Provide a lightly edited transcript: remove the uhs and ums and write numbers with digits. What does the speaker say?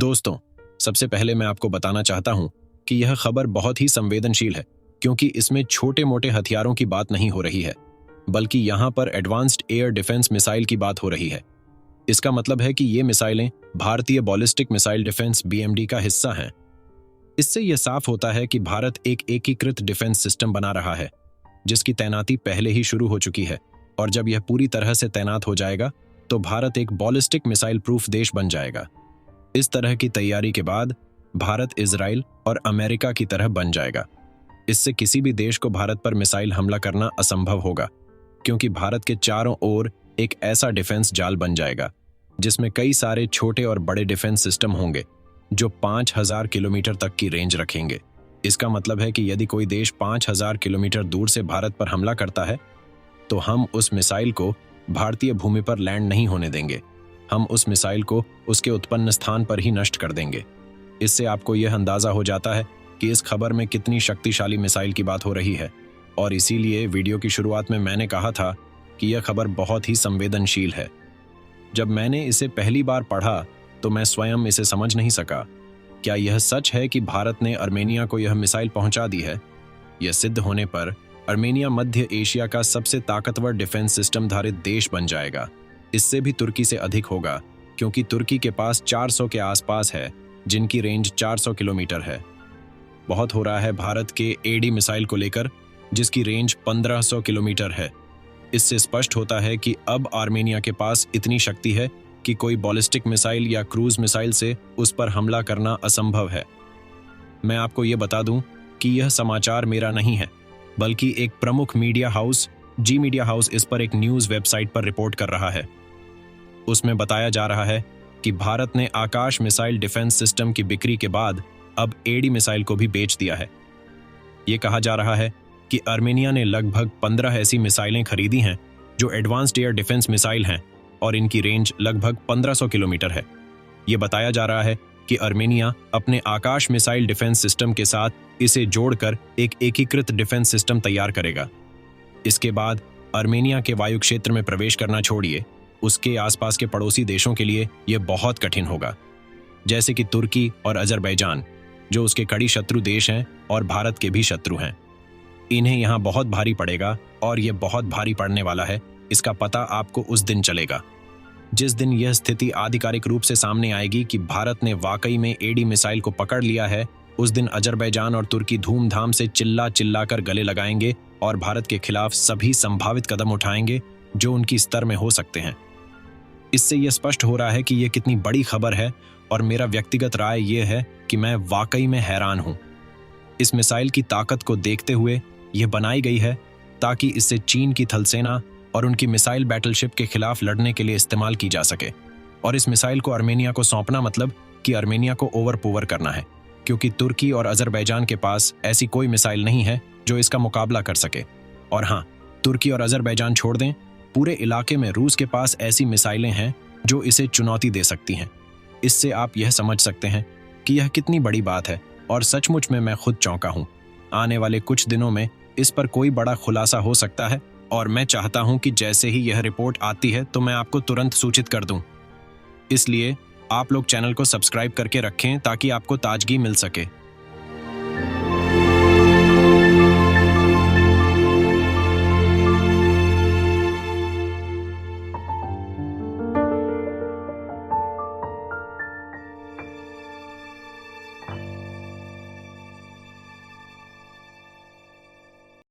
दोस्तों, सबसे पहले मैं आपको बताना चाहता हूं कि यह खबर बहुत ही संवेदनशील है, क्योंकि इसमें छोटे-मोटे हथियारों की बात नहीं हो रही है, बल्कि यहां पर एडवांस्ड एयर डिफेंस मिसाइल की बात हो रही है। इसका मतलब है कि ये मिसाइलें भारतीय बैलिस्टिक मिसाइल डिफेंस (बीएमडी) का हिस्सा हैं। इससे यह साफ होता है कि भारत एक एकीकृत डिफेंस सिस्टम बना रहा है, जिसकी तैनाती पहले ही शुरू हो चुकी है, और जब यह पूरी तरह से तैनात हो जाएगा, तो भारत एक बैलिस्टिक मिसाइल प्रूफ देश बन जाएगा। इस तरह की तैयारी के बाद भारत इजराइल और अमेरिका की तरह बन जाएगा। इससे किसी भी देश को भारत पर मिसाइल हमला करना असंभव होगा, क्योंकि भारत के चारों ओर एक ऐसा डिफेंस जाल बन जाएगा जिसमें कई सारे छोटे और बड़े डिफेंस सिस्टम होंगे जो 5000 किलोमीटर तक की रेंज रखेंगे। इसका मतलब है कि यदि कोई देश 5000 किलोमीटर दूर से भारत पर हमला करता है, तो हम उस मिसाइल को भारतीय भूमि पर लैंड नहीं होने देंगे। हम उस मिसाइल को उसके उत्पन्न स्थान पर ही नष्ट कर देंगे। इससे आपको यह अंदाजा हो जाता है कि इस खबर में कितनी शक्तिशाली मिसाइल की बात हो रही है, और इसीलिए वीडियो की शुरुआत में मैंने कहा था कि यह खबर बहुत ही संवेदनशील है। जब मैंने इसे पहली बार पढ़ा तो मैं स्वयं इसे समझ नहीं सका। क्या यह सच है कि भारत ने आर्मेनिया को यह मिसाइल पहुंचा दी है? यह सिद्ध होने पर आर्मेनिया मध्य एशिया का सबसे ताकतवर डिफेंस सिस्टम धारित देश बन जाएगा। इससे भी तुर्की से अधिक होगा, क्योंकि तुर्की के पास 400 के आसपास है, जिनकी रेंज 400 किलोमीटर है। बहुत हो रहा है भारत के एडी मिसाइल को लेकर, जिसकी रेंज 1500 किलोमीटर है। इससे स्पष्ट होता है कि अब आर्मेनिया के पास इतनी शक्ति है कि कोई बैलिस्टिक मिसाइल या क्रूज मिसाइल से उस पर हमला करना असंभव है। मैं आपको ये बता दूं कि यह समाचार मेरा नहीं है, बल्कि एक प्रमुख मीडिया हाउस जी मीडिया हाउस इस पर एक न्यूज़ वेबसाइट पर रिपोर्ट कर रहा है। उसमें बताया जा रहा है कि भारत ने आकाश मिसाइल डिफेंस सिस्टम की बिक्री के बाद अब एडी मिसाइल को भी बेच दिया है। ये कहा जा रहा है कि आर्मेनिया ने लगभग 15 ऐसी मिसाइलें खरीदी हैं जो एडवांस्ड एयर डिफेंस मिसाइल हैं, और इनकी रेंज लगभग 1500 किलोमीटर है। ये बताया जा रहा है कि आर्मेनिया अपने आकाश मिसाइल डिफेंस सिस्टम के साथ इसे जोड़कर एक एकीकृत डिफेंस सिस्टम तैयार करेगा। इसके बाद आर्मेनिया के वायु क्षेत्र में प्रवेश करना छोड़िए, उसके आसपास के पड़ोसी देशों के लिए यह बहुत कठिन होगा, जैसे कि तुर्की और अजरबैजान, जो उसके कड़ी शत्रु देश हैं और भारत के भी शत्रु हैं। इन्हें यहाँ बहुत भारी पड़ेगा, और यह बहुत भारी पड़ने वाला है। इसका पता आपको उस दिन चलेगा जिस दिन यह स्थिति आधिकारिक रूप से सामने आएगी कि भारत ने वाकई में एडी मिसाइल को पकड़ लिया है। उस दिन अजरबैजान और तुर्की धूमधाम से चिल्ला कर गले लगाएंगे और भारत के खिलाफ सभी संभावित कदम उठाएंगे जो उनकी स्तर में हो सकते हैं। इससे यह स्पष्ट हो रहा है कि यह कितनी बड़ी खबर है, और मेरा व्यक्तिगत राय यह है कि मैं वाकई में हैरान हूं। इस मिसाइल की ताकत को देखते हुए यह बनाई गई है ताकि इससे चीन की थलसेना और उनकी मिसाइल बैटलशिप के खिलाफ लड़ने के लिए इस्तेमाल की जा सके। और इस मिसाइल को आर्मेनिया को सौंपना मतलब कि आर्मेनिया को ओवरपावर करना है, क्योंकि तुर्की और अजरबैजान के पास ऐसी कोई मिसाइल नहीं है जो इसका मुकाबला कर सके। और हाँ, तुर्की और अजरबैजान छोड़ दें, पूरे इलाके में रूस के पास ऐसी मिसाइलें हैं जो इसे चुनौती दे सकती हैं। इससे आप यह समझ सकते हैं कि यह कितनी बड़ी बात है, और सचमुच में मैं खुद चौंका हूँ। आने वाले कुछ दिनों में इस पर कोई बड़ा खुलासा हो सकता है, और मैं चाहता हूं कि जैसे ही यह रिपोर्ट आती है तो मैं आपको तुरंत सूचित कर दूं। इसलिए आप लोग चैनल को सब्सक्राइब करके रखें ताकि आपको ताजगी मिल सके।